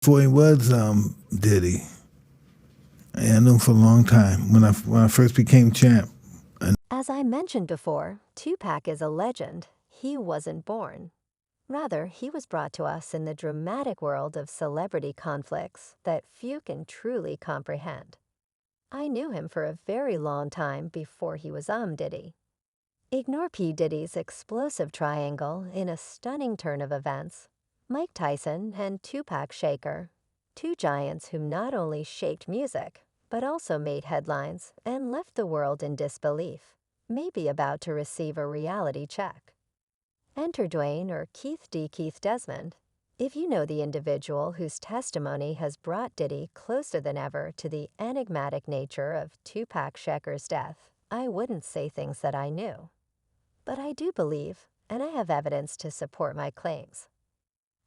Before he was Diddy. Yeah, I knew him for a long time when I first became champ. As I mentioned before, 2Pac is a legend. He wasn't born. Rather, he was brought to us in the dramatic world of celebrity conflicts that few can truly comprehend. I knew him for a very long time before he was Diddy. Ignore P. Diddy's explosive triangle in a stunning turn of events. Mike Tyson and Tupac Shaker, two giants who not only shaped music, but also made headlines and left the world in disbelief, maybe about to receive a reality check. Enter Dwayne or Keith D. Keith Desmond. If you know the individual whose testimony has brought Diddy closer than ever to the enigmatic nature of Tupac Shaker's death, I wouldn't say things that I knew. But I do believe, and I have evidence to support my claims.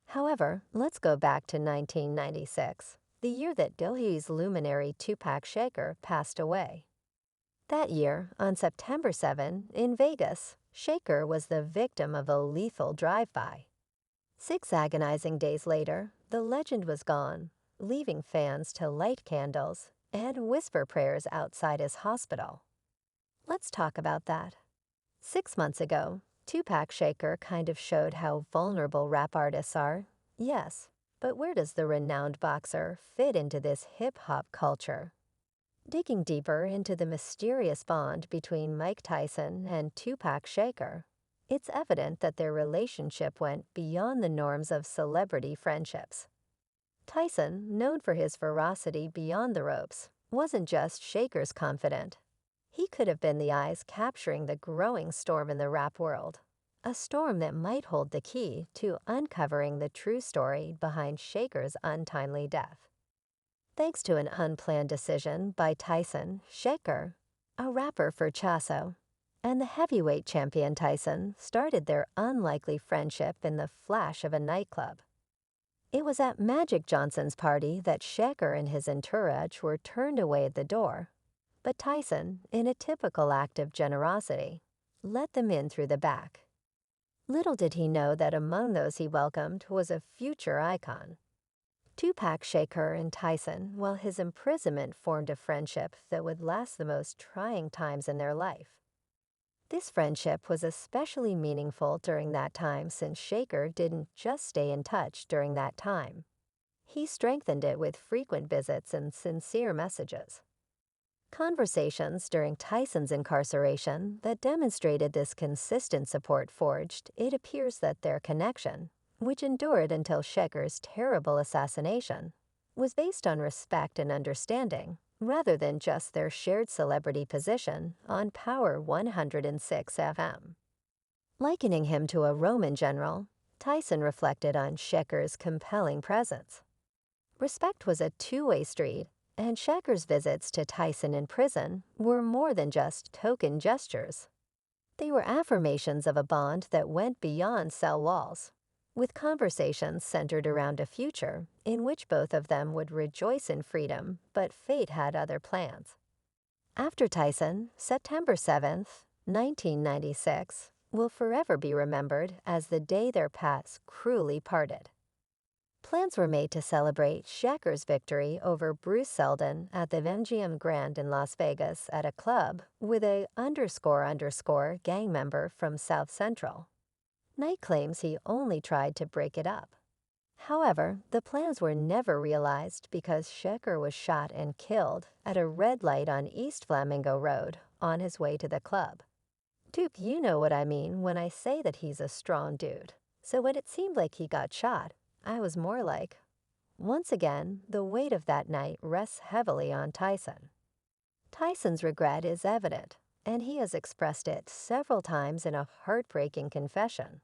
However, let's go back to 1996, the year that Delhi's luminary Tupac Shaker passed away. That year, on September 7, in Vegas, Shaker was the victim of a lethal drive-by. 6 agonizing days later, the legend was gone, leaving fans to light candles and whisper prayers outside his hospital. Let's talk about that. 6 months ago, Tupac Shaker kind of showed how vulnerable rap artists are. Yes, but where does the renowned boxer fit into this hip-hop culture? Digging deeper into the mysterious bond between Mike Tyson and Tupac Shaker, it's evident that their relationship went beyond the norms of celebrity friendships. Tyson, known for his ferocity beyond the ropes, wasn't just Shaker's confidant. He could have been the eyes capturing the growing storm in the rap world, a storm that might hold the key to uncovering the true story behind Shaker's untimely death. Thanks to an unplanned decision by Tyson, Shaker, a rapper for Chasso, and the heavyweight champion Tyson started their unlikely friendship in the flash of a nightclub. It was at Magic Johnson's party that Shaker and his entourage were turned away at the door, but Tyson, in a typical act of generosity, let them in through the back. Little did he know that among those he welcomed was a future icon. Tupac Shaker and Tyson, while his imprisonment formed a friendship that would last the most trying times in their life. This friendship was especially meaningful during that time since Shaker didn't just stay in touch during that time. He strengthened it with frequent visits and sincere messages. Conversations during Tyson's incarceration that demonstrated this consistent support forged, it appears that their connection, which endured until Shaker's terrible assassination, was based on respect and understanding, rather than just their shared celebrity position on Power 106 FM. Likening him to a Roman general, Tyson reflected on Shaker's compelling presence. Respect was a two-way street, and Shaker's visits to Tyson in prison were more than just token gestures. They were affirmations of a bond that went beyond cell walls, with conversations centered around a future in which both of them would rejoice in freedom, but fate had other plans. After Tyson, September 7, 1996, will forever be remembered as the day their paths cruelly parted. Plans were made to celebrate Shaker's victory over Bruce Seldon at the MGM Grand in Las Vegas at a club with a __ gang member from South Central. Knight claims he only tried to break it up. However, the plans were never realized because Shaker was shot and killed at a red light on East Flamingo Road on his way to the club. Duke, you know what I mean when I say that he's a strong dude. So when it seemed like he got shot, I was more like, once again, the weight of that night rests heavily on Tyson. Tyson's regret is evident, and he has expressed it several times in a heartbreaking confession.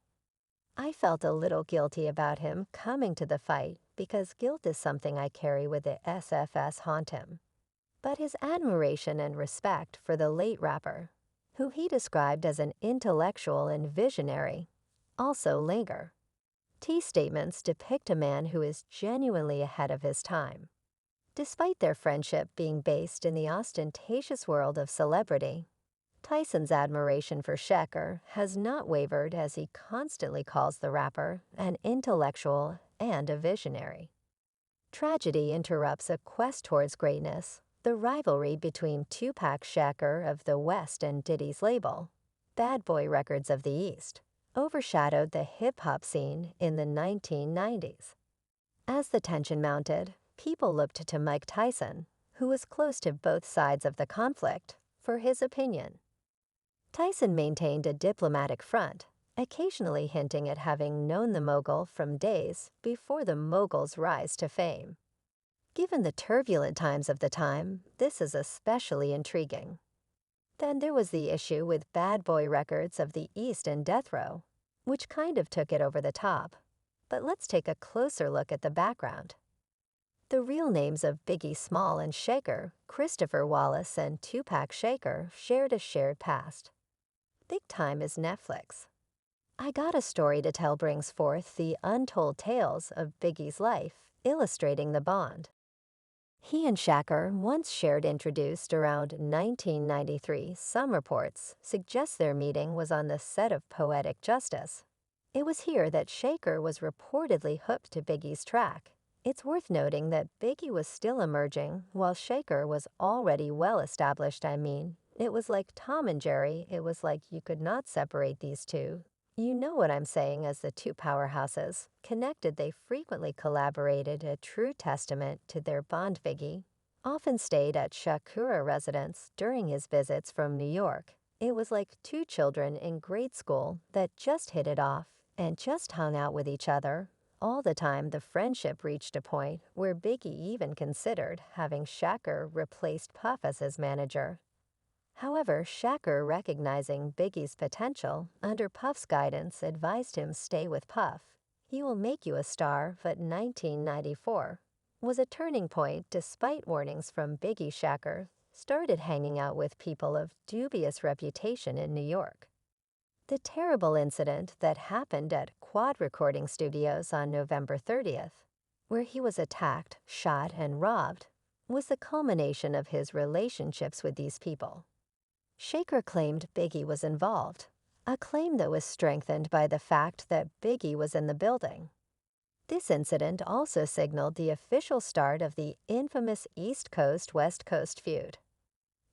I felt a little guilty about him coming to the fight because guilt is something I carry with the SFS haunt him. But his admiration and respect for the late rapper, who he described as an intellectual and visionary, also linger. T statements depict a man who is genuinely ahead of his time. Despite their friendship being based in the ostentatious world of celebrity, Tyson's admiration for Shaker has not wavered as he constantly calls the rapper an intellectual and a visionary. Tragedy interrupts a quest towards greatness, the rivalry between 2Pac's Shakur of the West and Diddy's label, Bad Boy Records of the East, overshadowed the hip-hop scene in the 1990s. As the tension mounted, people looked to Mike Tyson, who was close to both sides of the conflict, for his opinion. Tyson maintained a diplomatic front, occasionally hinting at having known the mogul from days before the mogul's rise to fame. Given the turbulent times of the time, this is especially intriguing. Then there was the issue with Bad Boy Records of the East and Death Row, which kind of took it over the top. But let's take a closer look at the background. The real names of Biggie Small and Shakur, Christopher Wallace and 2Pac Shakur, shared a shared past. Big Time is Netflix. I Got a Story to Tell brings forth the untold tales of Biggie's life, illustrating the bond. He and Shakur once shared introduced around 1993. Some reports suggest their meeting was on the set of Poetic Justice. It was here that Shakur was reportedly hooked to Biggie's track. It's worth noting that Biggie was still emerging while Shakur was already well established. It was like Tom and Jerry. It was like you could not separate these two. You know what I'm saying, as the two powerhouses. Connected, they frequently collaborated, a true testament to their bond. Biggie often stayed at Shakur residence during his visits from New York. It was like two children in grade school that just hit it off and just hung out with each other all the time. The friendship reached a point where Biggie even considered having Shakur replace Puff as his manager. However, Shakur, recognizing Biggie's potential under Puff's guidance, advised him stay with Puff. He will make you a star. But 1994 was a turning point. Despite warnings from Biggie, Shakur started hanging out with people of dubious reputation in New York. The terrible incident that happened at Quad Recording Studios on November 30th, where he was attacked, shot, and robbed, was the culmination of his relationships with these people. Shakur claimed Biggie was involved, a claim that was strengthened by the fact that Biggie was in the building. This incident also signaled the official start of the infamous East Coast-West Coast feud.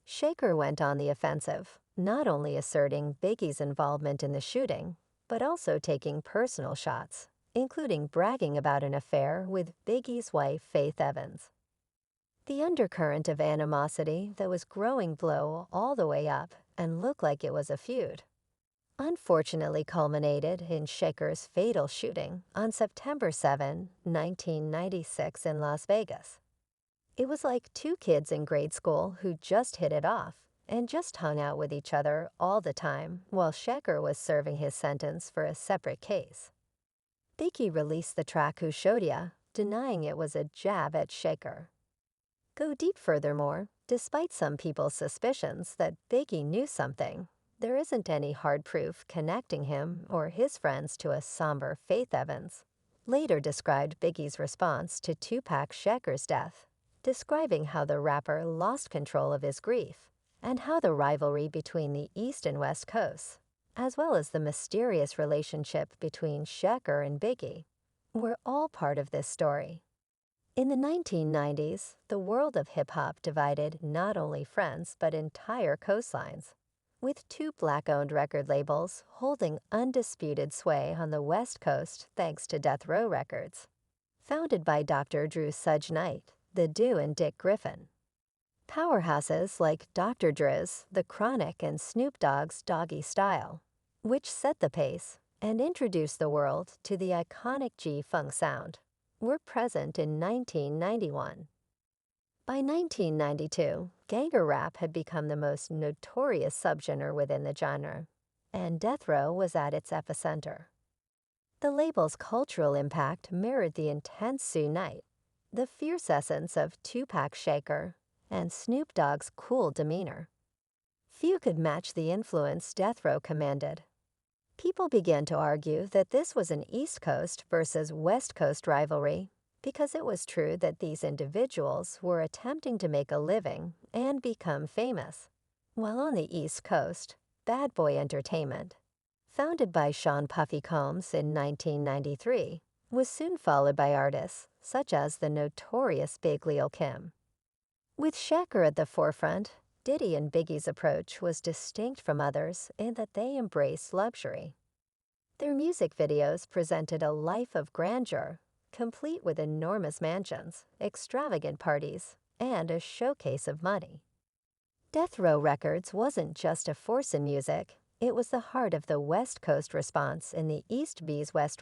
Shakur went on the offensive, not only asserting Biggie's involvement in the shooting, but also taking personal shots, including bragging about an affair with Biggie's wife, Faith Evans. The undercurrent of animosity that was growing blew all the way up and looked like it was a feud. Unfortunately culminated in Shakur's fatal shooting on September 7, 1996 in Las Vegas. It was like two kids in grade school who just hit it off and just hung out with each other all the time while Shakur was serving his sentence for a separate case. Biggie released the track Who Showed Ya, denying it was a jab at Shakur. Go deep. Furthermore, despite some people's suspicions that Biggie knew something, there isn't any hard proof connecting him or his friends to a somber Faith Evans. Later described Biggie's response to 2Pac Shakur's death, describing how the rapper lost control of his grief and how the rivalry between the East and West Coasts, as well as the mysterious relationship between Shakur and Biggie, were all part of this story. In the 1990s, the world of hip-hop divided not only friends but entire coastlines, with two black-owned record labels holding undisputed sway on the West Coast thanks to Death Row Records. Founded by Dr. Drew Sudge Knight, The Do and Dick Griffin. Powerhouses like Dr. Dre's The Chronic and Snoop Dogg's Doggy Style, which set the pace and introduced the world to the iconic G-Funk sound, were present in 1991. By 1992, gangster rap had become the most notorious subgenre within the genre, and Death Row was at its epicenter. The label's cultural impact mirrored the intense Suge Knight, the fierce essence of 2Pac Shakur, and Snoop Dogg's cool demeanor. Few could match the influence Death Row commanded. People began to argue that this was an East Coast versus West Coast rivalry because it was true that these individuals were attempting to make a living and become famous, while on the East Coast, Bad Boy Entertainment, founded by Sean Puffy Combs in 1993, was soon followed by artists such as the notorious Big Lil Kim. With Shakur at the forefront, Diddy and Biggie's approach was distinct from others in that they embraced luxury. Their music videos presented a life of grandeur, complete with enormous mansions, extravagant parties, and a showcase of money. Death Row Records wasn't just a force in music, it was the heart of the West Coast response in the East B's West